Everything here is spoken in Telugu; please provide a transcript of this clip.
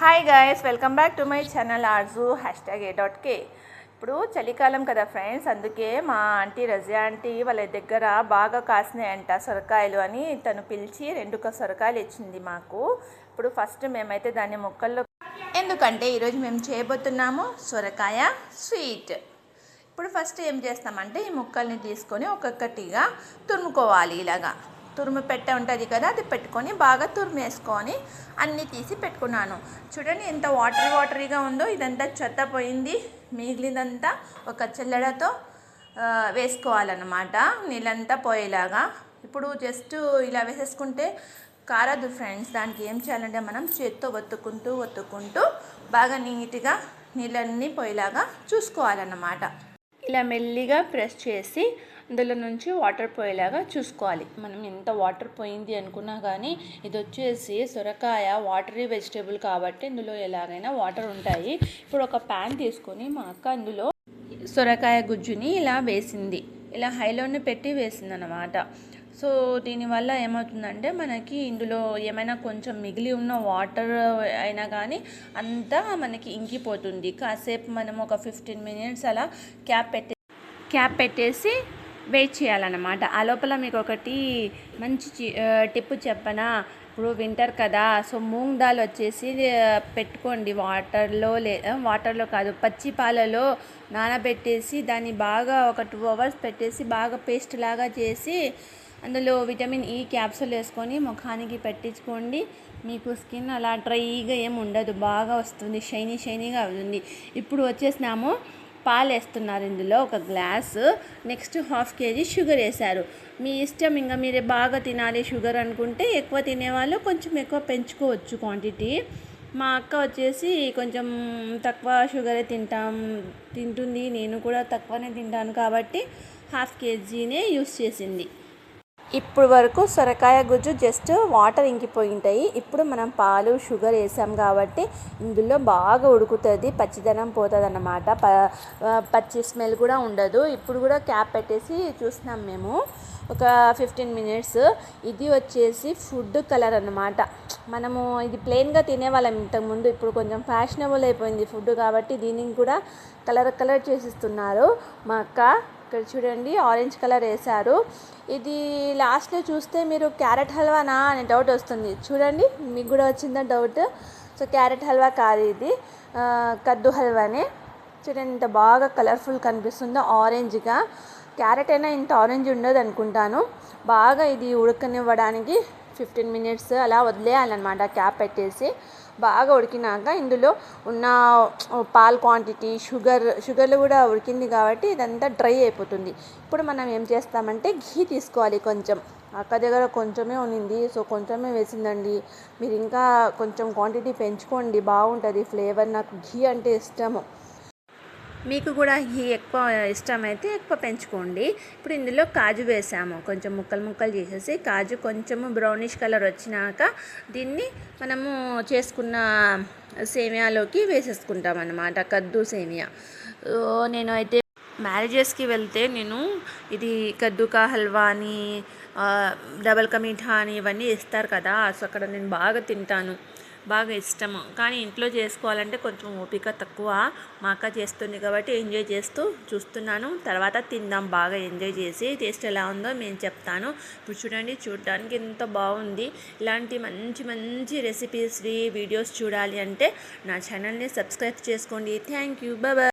Hi guys, welcome back to my channel Arju #a.k. ఇప్పుడు చలికాలం కదా ఫ్రెండ్స్, అందుకే మా ఆంటీ రజియా ఆంటీ వాళ్ళ దగ్గర బాగా కాసినాయంట సొరకాయలు అని తను పిలిచి 2 సొరకాయలు ఇచ్చింది మాకు. ఇప్పుడు ఫస్ట్ మేమైతే దాన్ని ముక్కల్లో, ఎందుకంటే ఈరోజు మేము చేయబోతున్నాము సొరకాయ స్వీట్. ఇప్పుడు ఫస్ట్ ఏం చేస్తామంటే ఈ ముక్కల్ని తీసుకొని ఒక్కొక్కటిగా తురుముకోవాలి. ఇలాగా తురుము పెట్ట ఉంటుంది కదా, అది పెట్టుకొని బాగా తురిమేసుకొని అన్నీ తీసి పెట్టుకున్నాను. చూడండి ఎంత వాటరీగా ఉందో. ఇదంతా చెత్త పోయింది, మిగిలినంతా ఒక చెల్లెడతో వేసుకోవాలన్నమాట, నీళ్ళంతా పోయేలాగా. ఇప్పుడు జస్ట్ ఇలా వేసేసుకుంటే కారదు ఫ్రెండ్స్. దానికి ఏం చేయాలంటే మనం చేత్తో ఒత్తుకుంటూ బాగా నీట్గా నీళ్ళన్నీ పోయేలాగా చూసుకోవాలన్నమాట. ఇలా మెల్లిగా ప్రెస్ చేసి అందులో నుంచి వాటర్ పోయేలాగా చూసుకోవాలి. మనం ఎంత వాటర్ పోయింది అనుకున్నా కానీ ఇది వచ్చేసి సొరకాయ వాటరీ వెజిటేబుల్ కాబట్టి ఇందులో ఎలాగైనా వాటర్ ఉంటాయి. ఇప్పుడు ఒక ప్యాన్ తీసుకొని మా అక్క అందులో సొరకాయ గుజ్జుని ఇలా వేసింది, ఇలా హైలోనే పెట్టి వేసింది అన్నమాట. సో దీనివల్ల ఏమవుతుందంటే మనకి ఇందులో ఏమైనా కొంచెం మిగిలి ఉన్న వాటర్ అయినా కానీ అంతా మనకి ఇంకిపోతుంది. కాసేపు మనం ఒక 15 minutes అలా క్యాప్ పెట్టేసి వెయిట్ చేయాలన్నమాట. ఆ లోపల మీకు ఒకటి మంచి టిప్పు చెప్పనా. ఇప్పుడు వింటర్ కదా, సో మూంగ్ దాల్ వచ్చేసి పెట్టుకోండి వాటర్లో కాదు, పచ్చి పాలలో నానబెట్టేసి దాన్ని బాగా ఒక 2 hours పెట్టేసి బాగా పేస్ట్ లాగా చేసి అందులో విటమిన్ ఈ క్యాప్సూల్ వేసుకొని ముఖానికి పెట్టించుకోండి. మీకు స్కిన్ అలా డ్రైగా ఏమి ఉండదు, బాగా వస్తుంది, షైనీగా అవుతుంది. ఇప్పుడు వచ్చేసినాము పాలు వేస్తున్నారు ఇందులో 1 గ్లాసు. నెక్స్ట్ 1/2 kg షుగర్ వేశారు. మీ ఇష్టం, ఇంకా మీరు బాగా తినాలి షుగర్ అనుకుంటే ఎక్కువ తినేవాళ్ళు కొంచెం ఎక్కువ పెంచుకోవచ్చు క్వాంటిటీ. మా అక్క వచ్చేసి కొంచెం తక్కువ షుగరే తింటుంది, నేను కూడా తక్కువనే తింటాను కాబట్టి 1/2 kgనే యూస్ చేసింది. ఇప్పుడు వరకు సొరకాయ గుజ్జు జస్ట్ వాటర్ ఇంకిపోయి ఉంటాయి. ఇప్పుడు మనం పాలు షుగర్ వేసాం కాబట్టి ఇందులో బాగా ఉడుకుతుంది, పచ్చిదనం పోతుంది అన్నమాట, పచ్చి స్మెల్ కూడా ఉండదు. ఇప్పుడు కూడా క్యాప్ పెట్టేసి చూస్తున్నాం మేము ఒక 15 minutes. ఇది వచ్చేసి ఫుడ్ కలర్ అన్నమాట. మనము ఇది ప్లెయిన్గా తినేవాళ్ళం ఇంతకుముందు, ఇప్పుడు కొంచెం ఫ్యాషనబుల్ అయిపోయింది ఫుడ్ కాబట్టి దీనికి కూడా కలర్ చేసిస్తున్నారు మా అక్క. ఇక్కడ చూడండి ఆరెంజ్ కలర్ వేశారు. ఇది లాస్ట్లో చూస్తే మీరు క్యారెట్ హల్వానా అనే డౌట్ వస్తుంది. చూడండి, మీకు కూడా వచ్చిందా డౌట్? సో క్యారెట్ హల్వా కాదు, ఇది కద్దు హల్వానే. చూడండి ఎంత బాగా కలర్ఫుల్ కనిపిస్తుందో ఆరెంజ్గా. క్యారెట్ అయినా ఇంత ఆరెంజ్ ఉండదు అనుకుంటాను. బాగా ఇది ఉడకనివ్వడానికి 15 minutes అలా వదిలేయాలన్నమాట క్యాప్ పెట్టేసి. బాగా ఉడికినాక ఇందులో ఉన్న పాల్ క్వాంటిటీ షుగర్లు కూడా ఉడికింది కాబట్టి ఇదంతా డ్రై అయిపోతుంది. ఇప్పుడు మనం ఏం చేస్తామంటే ఘీ తీసుకోవాలి. కొంచెం అక్క దగ్గర కొంచెమే ఉన్నింది, సో కొంచెమే వేసిందండి. మీరు ఇంకా కొంచెం క్వాంటిటీ పెంచుకోండి, బాగుంటుంది ఫ్లేవర్. నాకు ఘీ అంటే ఇష్టము, మీకు కూడా ఘీ ఎక్కువ ఇష్టమైతే ఎక్కువ పెంచుకోండి. ఇప్పుడు ఇందులో కాజు వేసాము, కొంచెం ముక్కలు చేసేసి కాజు కొంచెము బ్రౌనిష్ కలర్ వచ్చినాక దీన్ని మనము చేసుకున్న సేమియాలోకి వేసేసుకుంటాం అన్నమాట, కద్దు సేమియా. నేను అయితే మ్యారేజెస్కి వెళ్తే నేను ఇది కద్దు కా హల్వా అని డబల్ కా మీఠా అని ఇవన్నీ ఇస్తారు కదా, సో అక్కడ నేను బాగా తింటాను, బాగా ఇష్టము. కానీ ఇంట్లో చేసుకోవాలంటే కొంచెం ఓపిక తక్కువ. మా అక్క చేస్తుంది కాబట్టి ఎంజాయ్ చేస్తూ చూస్తున్నాను. తర్వాత తిందాం బాగా ఎంజాయ్ చేసి. టేస్ట్ ఎలా ఉందో మేము చెప్తాను. ఇప్పుడు చూడండి, చూడడానికి ఎంత బాగుంది. ఇలాంటి మంచి రెసిపీస్వి వీడియోస్ చూడాలి అంటే నా ఛానల్ని సబ్స్క్రైబ్ చేసుకోండి. Thank you, bye.